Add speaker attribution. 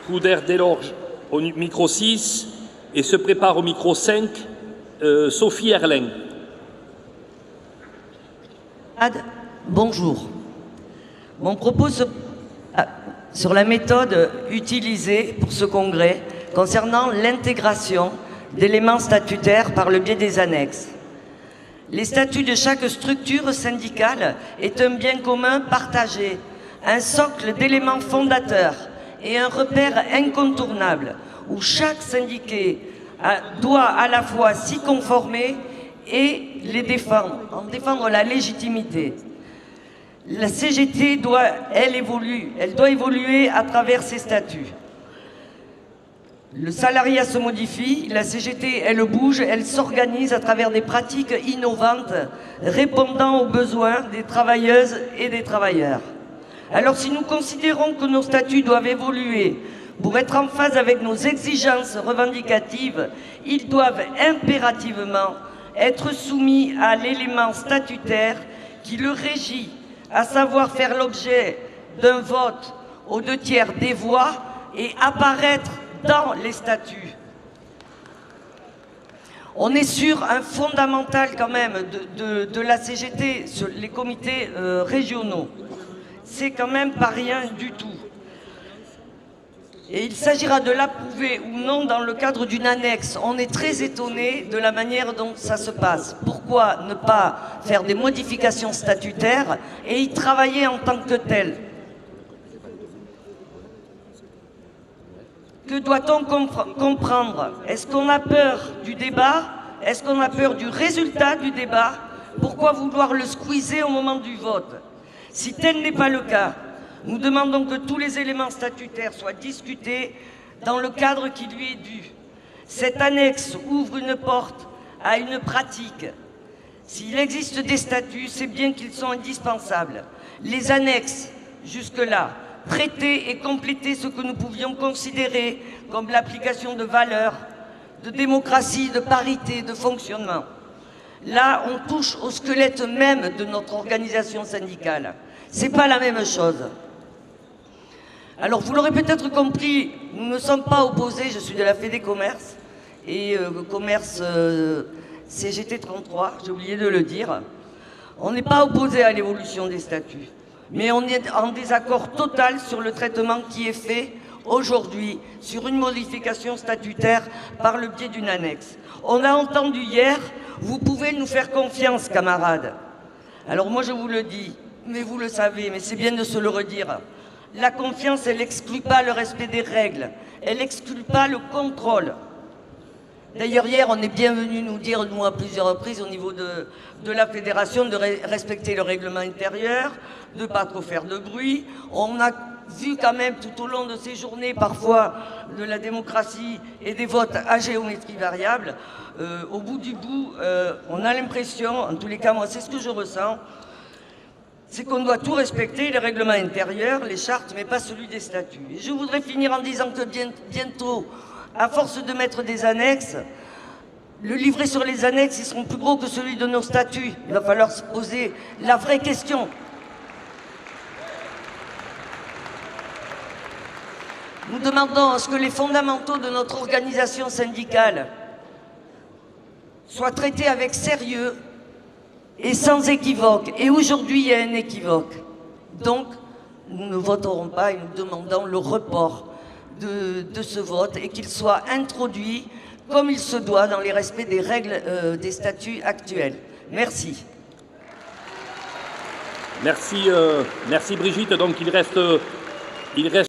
Speaker 1: Couder Delorge au micro 6 et se prépare au micro 5 Sophie Erlin.
Speaker 2: Bonjour. Mon propos sur la méthode utilisée pour ce congrès concernant l'intégration d'éléments statutaires par le biais des annexes. Les statuts de chaque structure syndicale est un bien commun partagé, un socle d'éléments fondateurs et un repère incontournable où chaque syndiqué doit à la fois s'y conformer et les défendre, en défendre la légitimité. La CGT doit évoluer à travers ses statuts. Le salariat se modifie, la CGT, elle bouge, elle s'organise à travers des pratiques innovantes, répondant aux besoins des travailleuses et des travailleurs. Alors si nous considérons que nos statuts doivent évoluer pour être en phase avec nos exigences revendicatives, ils doivent impérativement être soumis à l'élément statutaire qui le régit, à savoir faire l'objet d'un vote aux 2/3 des voix et apparaître dans les statuts. On est sur un fondamental quand même de la CGT, sur les comités régionaux. C'est quand même pas rien du tout. Et il s'agira de l'approuver ou non dans le cadre d'une annexe. On est très étonné de la manière dont ça se passe. Pourquoi ne pas faire des modifications statutaires et y travailler en tant que tel? Que doit-on comprendre? Est-ce qu'on a peur du débat? Est-ce qu'on a peur du résultat du débat? Pourquoi vouloir le squeezer au moment du vote? Si tel n'est pas le cas, nous demandons que tous les éléments statutaires soient discutés dans le cadre qui lui est dû. Cette annexe ouvre une porte à une pratique. S'il existe des statuts, c'est bien qu'ils sont indispensables. Les annexes, jusque-là, traiter et compléter ce que nous pouvions considérer comme l'application de valeurs, de démocratie, de parité, de fonctionnement. Là, on touche au squelette même de notre organisation syndicale. C'est pas la même chose. Alors, vous l'aurez peut-être compris, nous ne sommes pas opposés, je suis de la Fédé Commerce, et Commerce CGT 33, j'ai oublié de le dire. On n'est pas opposés à l'évolution des statuts, mais on est en désaccord total sur le traitement qui est fait aujourd'hui sur une modification statutaire par le biais d'une annexe. On a entendu hier, vous pouvez nous faire confiance, camarades. Alors moi je vous le dis, mais vous le savez, mais c'est bien de se le redire. La confiance, elle n'exclut pas le respect des règles, elle n'exclut pas le contrôle. D'ailleurs, hier, on est bien venu nous dire, nous, à plusieurs reprises, au niveau de la fédération, de respecter le règlement intérieur, de ne pas trop faire de bruit. On a vu quand même tout au long de ces journées, parfois, de la démocratie et des votes à géométrie variable. Au bout du bout, on a l'impression, en tous les cas, moi, c'est ce que je ressens, c'est qu'on doit tout respecter, les règlements intérieurs, les chartes, mais pas celui des statuts. Et je voudrais finir en disant que bientôt, à force de mettre des annexes, le livret sur les annexes, ils seront plus gros que celui de nos statuts. Il va falloir se poser la vraie question. Nous demandons à ce que les fondamentaux de notre organisation syndicale soient traités avec sérieux et sans équivoque. Et aujourd'hui, il y a un équivoque. Donc, nous ne voterons pas et nous demandons le report de ce vote et qu'il soit introduit comme il se doit dans les respects des règles des statuts actuels. Merci.
Speaker 1: Merci Brigitte. Donc il reste